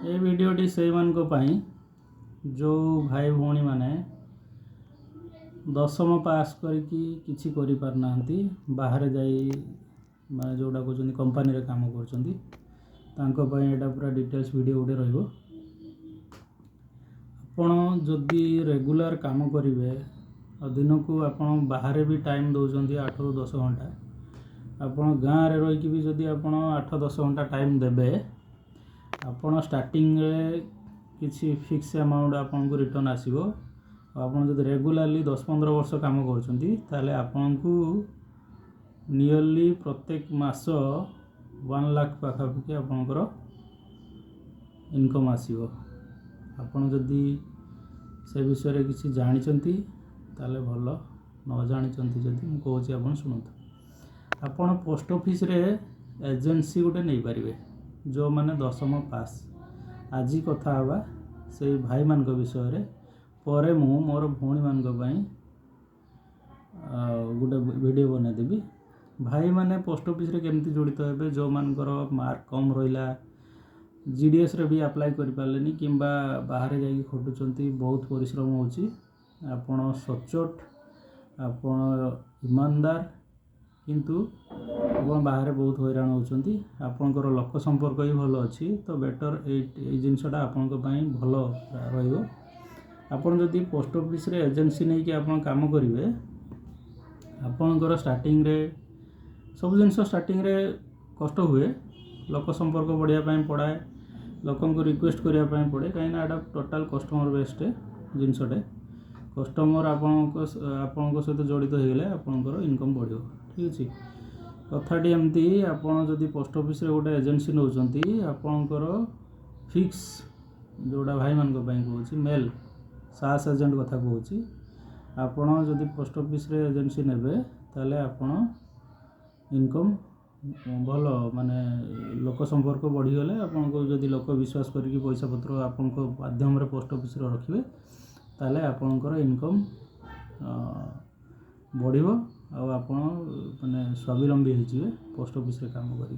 ये वीडियोटी से जो भाई भौणी माने दशम पास किसी करि पारनांती बाहर जाई माने जोड़ा कहते कंपानी रे काम कर एटा पूरा डिटेल्स वीडियो गोटे रहिबो। आपण जदि रेगुलर काम करेंगे दिन को आपण बाहर भी टाइम दौरान 8 ରୁ 10 घंटा आपण गाँव रे रही भी जदि आपण 8-10 घंटा टाइम देबे आपण स्टार्टिंग रे किसी फिक्स अमाउंट आपन को रिटर्न आसीबो। आपण जदि रेगुलरली 10-15 वर्ष काम करछंती ताले आपन को नियरली प्रत्येक मास 1 लाख पाखापाखि आपनकर इनकम आसीबो। आपण जदि से विषय रे किसी जानिचंती ताले भलो न जानिचंती जदि मु कहूची आपण सुनतु। आपण पोस्ट ऑफिस रे एजेंसी गोटे नहीं पारिबे जो माने दशम पास। आज कथा हवा से भाई मान विषय रे परे मु मोर भौणी मान गोटे वीडियो बना देबी। भाई माने पोस्ट ऑफिस रे केमती जड़ित हेबे जो मानकर मार्क कम रहिला जीडीएस रे भी अप्लाई करि पारलेनी किंबा बाहर जाई खटुचंती बहुत परिश्रम होची। आपण सचोट आपण ईमानदार किंतु आपण बाहर बहुत हैरान होचंती आपनकर लोक संपर्क ही भलो अच्छी तो बेटर ए जिनसटा आपनको पई भलो रहिबो। आपण जदि पोस्ट ऑफिस रे एजेंसी नहीं कि आपण काम करिवे आपनकर स्टार्टिंग रे सब जिनस स्टार्टिंग रे कष्ट हुए लोक संपर्क बढ़िया पई पड़ाए लोकन को रिक्वेस्ट करिया पई पड़े कहीं एटा टोटल कस्टमर बेस्ड जिनसटे कस्टमर आपनको सहित जड़ित हो गले आपनकर इनकम बढ़ियो। ठीक अछि कथाटी एमती आपण जदि पोस्ट ऑफिस रे गोटे एजेंसी नौचंती आपनकर फिक्स जोड़ा भाई मान कहूँ मेल सास एजेंट कथा कहूँ आपण जदि पोस्ट ऑफिस रे एजेंसी नेबे ताले आपण इनकम भल माने लोक संपर्क बढ़ी गले आपनको जदि लोक विश्वास करके पैसा पत्र आपनको माध्यम रे पोस्ट ऑफिस रे रखिबे ताले आपनकर इनकम बढ़िबो आ आपण माने स्वावलंबी होइजिवे पोस्ट ऑफिस रे काम करी।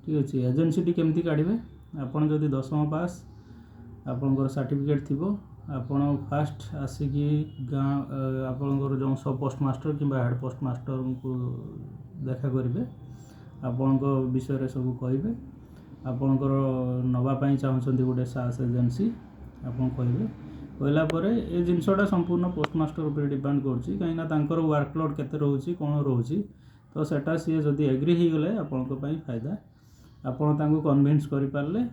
ठीक अछि एजेंसी टी केमती काढिबे आपण जदि 10वीं पास आपनकर सर्टिफिकेट थिबो आपण फास्ट आसिकी गाँ आपनकर जो सब पोस्ट मास्टर किंबा हेड पोस्ट मास्टर को देखा करिवे आपनको विषय रे सब कहिबे आपनकर नवा पई चाहउछंती गोटे सास एजेंसी आपन कहिबे कहला परे ए जिनसटा संपूर्ण पोस्टमास्टर ऊपर डिपेंड करछि कहीं ना तांकर वर्कलोड केते रहउछि कोन रहउछि तो सेटा सी जदि एग्री ही गले आपनको पई फायदा आपन तांको कन्विंस करि पारले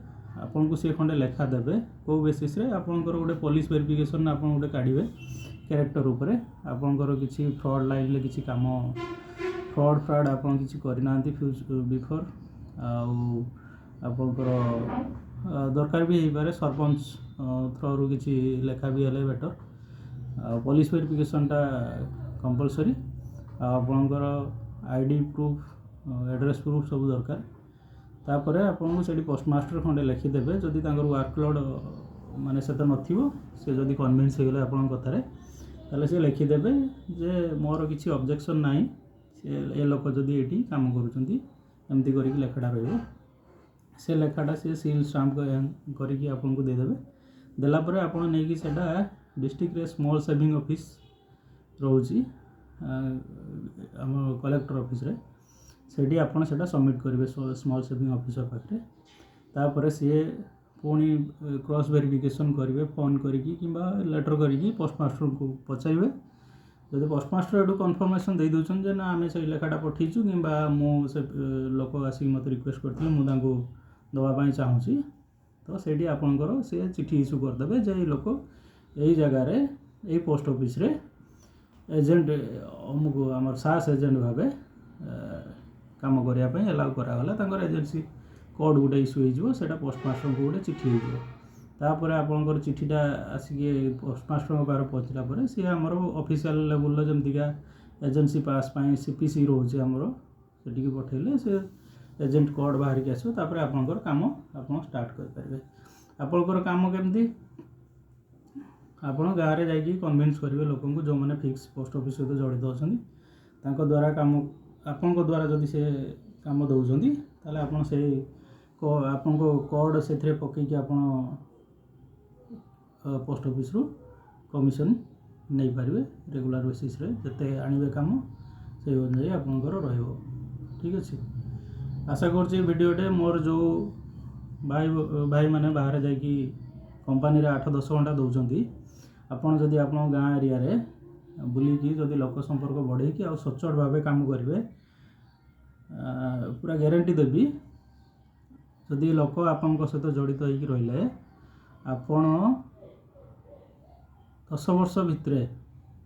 आपनको से खंडे लेखा देबे को बेसिस रे आपनकर गोटे पुलिस वेरिफिकेशन आपन गोटे काढिबे कैरेक्टर ऊपर आपनकर किछि फ्रॉड लाइन ले किछि काम फ्रॉड आपन किछि करिनांती बिफोर आपनकर दरकार भी हो पारे सरपंच थ्रू किसी लेखा भी हेले बेटर पुलिस वेरिफिकेशनटा कंपलसरी आपनकर आईडी प्रूफ एड्रेस प्रूफ सब दरकार तापरे आपन सेठी पोस्टमास्टर खंडे लिखि देबे जदि तांकर वर्कलोड माने सेत नथिबो से जदि कन्विंस हो गले आपन कथारे ताले से लिखि देबे जे मोर किछि ऑब्जेक्शन नाही से ए लोक जदि एठी काम करूचंती एमती करी लेखाटा रहइबो से लेखाटा से सील स्टाम्प करिकी आपको देदेवे देला परे आपण नेकी सेटा डिस्ट्रिक्ट रे स्मॉल सेविंग ऑफिस रोची हम कलेक्टर ऑफिस रे सेठी आपण सेटा सबमिट करिवे स्मॉल सेविंग ऑफिसर पाखरे तापरे से पुणी क्रॉस वेरिफिकेशन करिवे फोन करिकी किंबा लेटर करिकी पोस्टमास्टर को पचाइबे जदि पोस्टमास्टर एडू कन्फर्मेशन दे दोछन जे ना आमे से लेखाटा पठीचु किंबा मु से लोक आसी मते रिक्वेस्ट करथिले मु तांको दवा पाई चाहूँगी तो सेठी आपनकर से चिठी इश्यू करदेवे जे लोक यही जगह रे यही पोस्ट ऑफिस रे एजेंट अमुक आमर सास एजेंट भावे काम करिया पई अलाउ करागला तांकर एजेंसी कोड गोटे इश्यू होइजो सेटा पोस्टमास्टर को गोटे चिठी होइजो तापर आपनकर चिठीटा आसिके पोस्टमास्टर पार पहुँचला परे से हमर ऑफिशियल लेवल जमतिका एजेंसी पास पई सीपीसी रोचे हमर सेठी पठेले से एजेंट कोड बाहर के आसो तापर आपनकर काम आपन स्टार्ट कर परबे। आपनकर काम केमती आपन गाँव रे जाई कन्विंस करिवे लोकन को जो माने फिक्स पोस्ट ऑफिस सहित जड़ित अछंती तांको द्वारा काम आपनको द्वारा जदि से काम दउछंती ताले आपन से ଆପଣଙ୍କ କୋଡ଼୍ ସେଥିରେ ପକାଇକି ଆପଣ ପୋଷ୍ଟ ଅଫିସ୍ରୁ କମିଶନ୍ ନେଇପାରିବେ ରେଗୁଲାର ବେସିସ୍ରେ। ଯେତେ ଆଣିବେ କାମ ସେଇ ଅନୁଯାୟୀ ଆପଣଙ୍କର ରହିବ। ଠିକ୍ ଅଛି, ଆଶା କରୁଛି ଭିଡ଼ିଓଟେ ମୋର ଯେଉଁ ଭାଇମାନେ ବାହାରେ ଯାଇକି କମ୍ପାନୀରେ 8-10 ଘଣ୍ଟା ଦେଉଛନ୍ତି, ଆପଣ ଯଦି ଆପଣଙ୍କ ଗାଁ ଏରିଆରେ ବୁଲିକି ଯଦି ଲୋକ ସମ୍ପର୍କ ବଢ଼େଇକି ଆଉ ସଚ୍ଚୋଟ ଭାବେ କାମ କରିବେ, ପୁରା ଗ୍ୟାରେଣ୍ଟି ଦେବି, ଯଦି ଲୋକ ଆପଣଙ୍କ ସହିତ ଜଡ଼ିତ ହେଇକି ରହିଲେ ଆପଣ 10 ବର୍ଷ ଭିତରେ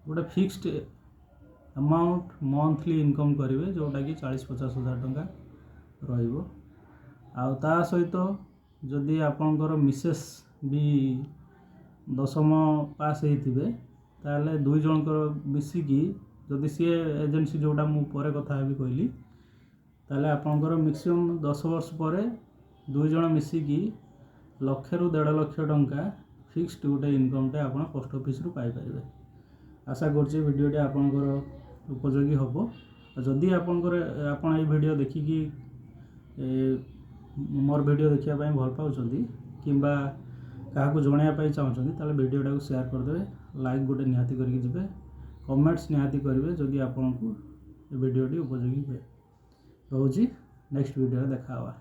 ଗୋଟେ ଫିକ୍ସড ଆମାଉଣ୍ଟ ମନ୍ଥଲି ଇନକମ୍ କରିବେ, ଯେଉଁଟାକି 40-50 ହଜାର ଟଙ୍କା ରହିବ। ଆଉ ତା ସହିତ ଯଦି ଆପଣଙ୍କର ମିସେସ୍ ବି 10ମ ପାସ୍ ହେଇଥିବେ, ତାହେଲେ 2 ଜଣଙ୍କର ମିଶିକି ଯଦି ସିଏ ଏଜେନ୍ସି ଯେଉଁଟା ମୁଁ ପରେ କଥା ହେବି କହିଲି, ତାହେଲେ ଆପଣଙ୍କର ମ୍ୟାକ୍ସିମମ୍ 10 ବର୍ଷ ପରେ 2 ଜଣ ମିଶିକି 1,00,000ରୁ 1.5 ଲକ୍ଷ ଟଙ୍କା ଫିକ୍ସড ଗୋଟେ ଇନକମ୍ଟେ ଆପଣ ପୋଷ୍ଟ ଅଫିସ୍ରୁ ପାଇପାରିବେ। ଆଶା କରୁଛି ଭିଡ଼ିଓଟି ଆପଣଙ୍କର ଉପଯୋଗୀ ହେବ। ଯଦି ଆପଣ ଏଇ ଭିଡ଼ିଓ ଦେଖିକି ମୋର ଭିଡ଼ିଓ ଦେଖିବା ପାଇଁ ଭଲ ପାଉଛନ୍ତି କିମ୍ବା କାହାକୁ ଜଣାଇବା ପାଇଁ ଚାହୁଁଛନ୍ତି, ତାହେଲେ ଭିଡ଼ିଓଟାକୁ ସେୟାର କରିଦେବେ, ଲାଇକ୍ ଗୋଟେ ନିହାତି କରିକି ଯିବେ, କମେଣ୍ଟସ୍ ନିହାତି କରିବେ ଯଦି ଆପଣଙ୍କୁ ଏ ଭିଡ଼ିଓଟି ଉପଯୋଗୀ ହୁଏ। ରହୁଛି, ନେକ୍ସଟ ଭିଡ଼ିଓରେ ଦେଖା ହେବା।